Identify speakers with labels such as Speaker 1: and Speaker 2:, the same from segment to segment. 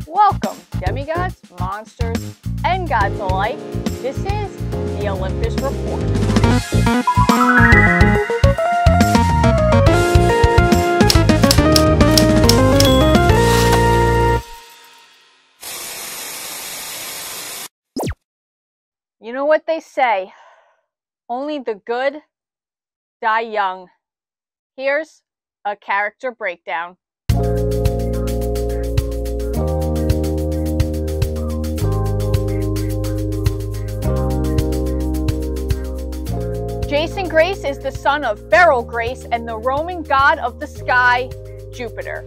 Speaker 1: Welcome, demigods, monsters, and gods alike. This is the Olympus Report. You know what they say, only the good die young. Here's a character breakdown. Jason Grace is the son of Beryl Grace and the Roman god of the sky, Jupiter,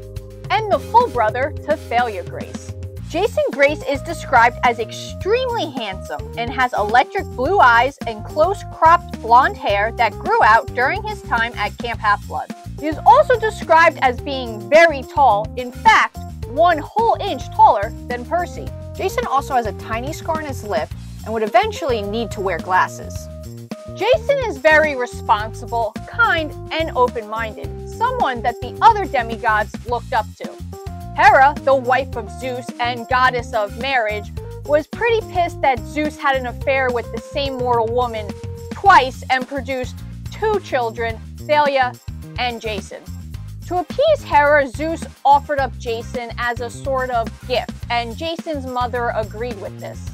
Speaker 1: and the full brother to Thalia Grace. Jason Grace is described as extremely handsome and has electric blue eyes and close-cropped blonde hair that grew out during his time at Camp Half-Blood. He is also described as being very tall, in fact, 1 whole inch taller than Percy. Jason also has a tiny scar on his lip and would eventually need to wear glasses. Jason is very responsible, kind, and open-minded, someone that the other demigods looked up to. Hera, the wife of Zeus and goddess of marriage, was pretty pissed that Zeus had an affair with the same mortal woman twice and produced 2 children, Thalia and Jason. To appease Hera, Zeus offered up Jason as a sort of gift, and Jason's mother agreed with this.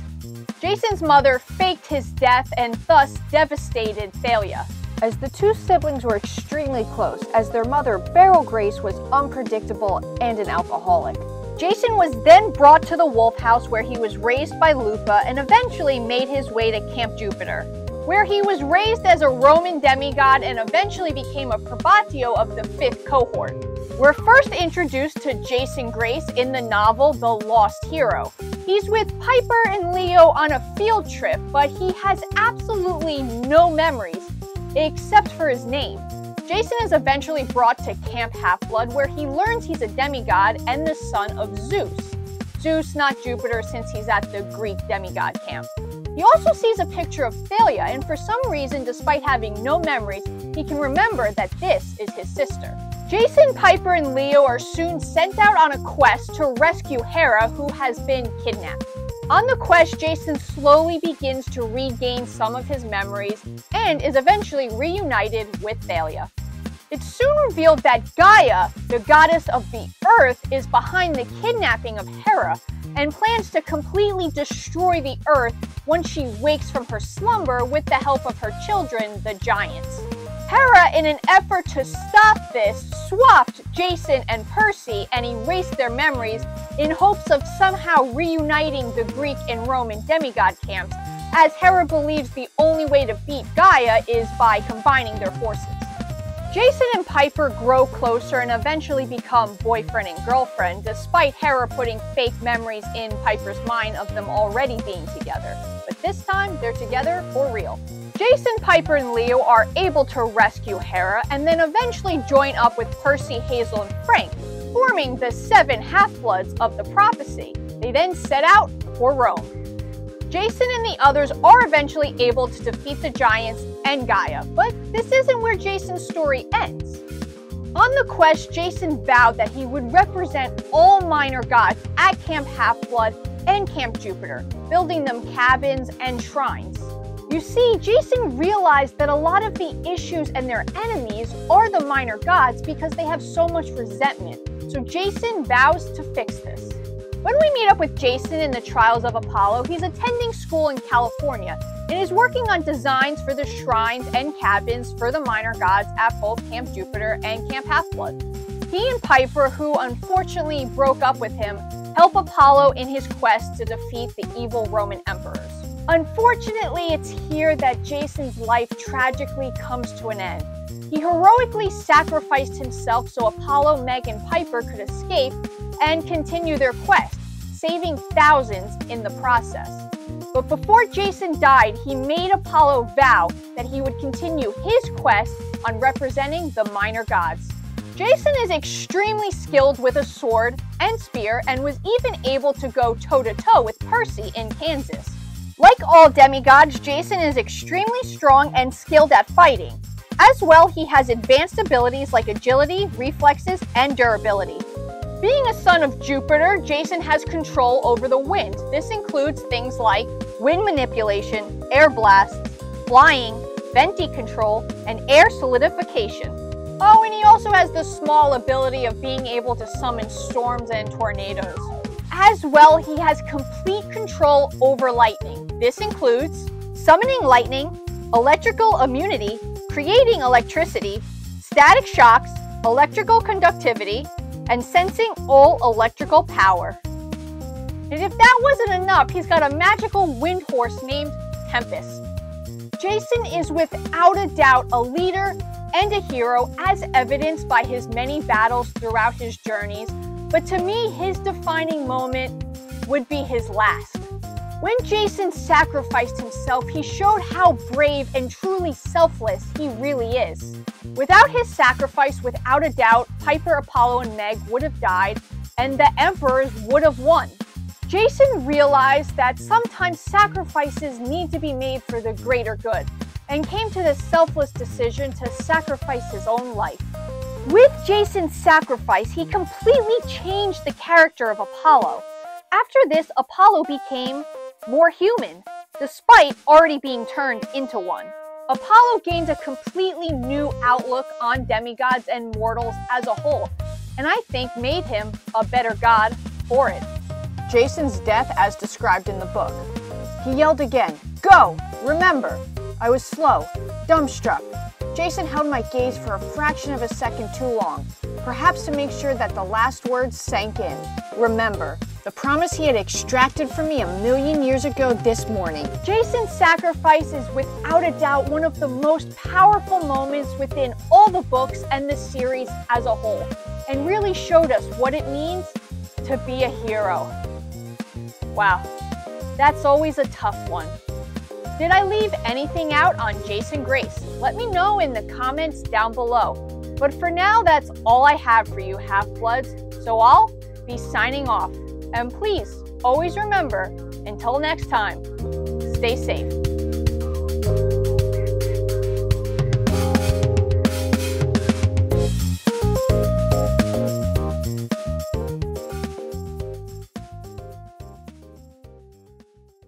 Speaker 1: Jason's mother faked his death and thus devastated Thalia, as the 2 siblings were extremely close, as their mother, Beryl Grace, was unpredictable and an alcoholic. Jason was then brought to the Wolf House, where he was raised by Lupa and eventually made his way to Camp Jupiter, where he was raised as a Roman demigod and eventually became a probatio of the 5th cohort. We're first introduced to Jason Grace in the novel The Lost Hero. He's with Piper and Leo on a field trip, but he has absolutely no memories, except for his name. Jason is eventually brought to Camp Half-Blood, where he learns he's a demigod and the son of Zeus. Zeus, not Jupiter, since he's at the Greek demigod camp. He also sees a picture of Thalia, and for some reason, despite having no memories, he can remember that this is his sister. Jason, Piper, and Leo are soon sent out on a quest to rescue Hera, who has been kidnapped. On the quest, Jason slowly begins to regain some of his memories and is eventually reunited with Thalia. It's soon revealed that Gaia, the goddess of the earth, is behind the kidnapping of Hera and plans to completely destroy the earth once she wakes from her slumber with the help of her children, the giants. Hera, in an effort to stop this, swapped Jason and Percy and erased their memories in hopes of somehow reuniting the Greek and Roman demigod camps, as Hera believes the only way to beat Gaia is by combining their forces. Jason and Piper grow closer and eventually become boyfriend and girlfriend, despite Hera putting fake memories in Piper's mind of them already being together. But this time, they're together for real. Jason, Piper, and Leo are able to rescue Hera and then eventually join up with Percy, Hazel, and Frank, forming the 7 Half-Bloods of the prophecy. They then set out for Rome. Jason and the others are eventually able to defeat the giants and Gaia, but this isn't where Jason's story ends. On the quest, Jason vowed that he would represent all minor gods at Camp Half-Blood and Camp Jupiter, building them cabins and shrines. You see, Jason realized that a lot of the issues and their enemies are the minor gods because they have so much resentment, so Jason vows to fix this. When we meet up with Jason in the Trials of Apollo, he's attending school in California and is working on designs for the shrines and cabins for the minor gods at both Camp Jupiter and Camp Half-Blood. He and Piper, who unfortunately broke up with him, help Apollo in his quest to defeat the evil Roman emperors. Unfortunately, it's here that Jason's life tragically comes to an end. He heroically sacrificed himself so Apollo, Meg, and Piper could escape and continue their quest, saving thousands in the process. But before Jason died, he made Apollo vow that he would continue his quest on representing the minor gods. Jason is extremely skilled with a sword and spear and was even able to go toe-to-toe with Percy in Kansas. Like all demigods, Jason is extremely strong and skilled at fighting. As well, he has advanced abilities like agility, reflexes, and durability. Being a son of Jupiter, Jason has control over the wind. This includes things like wind manipulation, air blasts, flying, venti control, and air solidification. Oh, and he also has the small ability of being able to summon storms and tornadoes. As well, he has complete control over lightning. This includes summoning lightning, electrical immunity, creating electricity, static shocks, electrical conductivity, and sensing all electrical power. And if that wasn't enough, he's got a magical wind horse named Tempest. Jason is without a doubt a leader and a hero, as evidenced by his many battles throughout his journeys, but to me, his defining moment would be his last. When Jason sacrificed himself, he showed how brave and truly selfless he really is. Without his sacrifice, without a doubt, Piper, Apollo, and Meg would have died, and the Emperors would have won. Jason realized that sometimes sacrifices need to be made for the greater good, and came to the selfless decision to sacrifice his own life. With Jason's sacrifice, he completely changed the character of Apollo. After this, Apollo became more human, despite already being turned into one. Apollo gained a completely new outlook on demigods and mortals as a whole, and I think made him a better god for it. Jason's death as described in the book. He yelled again, "Go! Remember!" I was slow, dumbstruck. Jason held my gaze for a fraction of a second too long, perhaps to make sure that the last words sank in. Remember, the promise he had extracted from me 1,000,000 years ago this morning. Jason's sacrifice is without a doubt one of the most powerful moments within all the books and the series as a whole, and really showed us what it means to be a hero. Wow, that's always a tough one. Did I leave anything out on Jason Grace? Let me know in the comments down below. But for now, that's all I have for you, Half-Bloods, so I'll be signing off. And please, always remember, until next time, stay safe.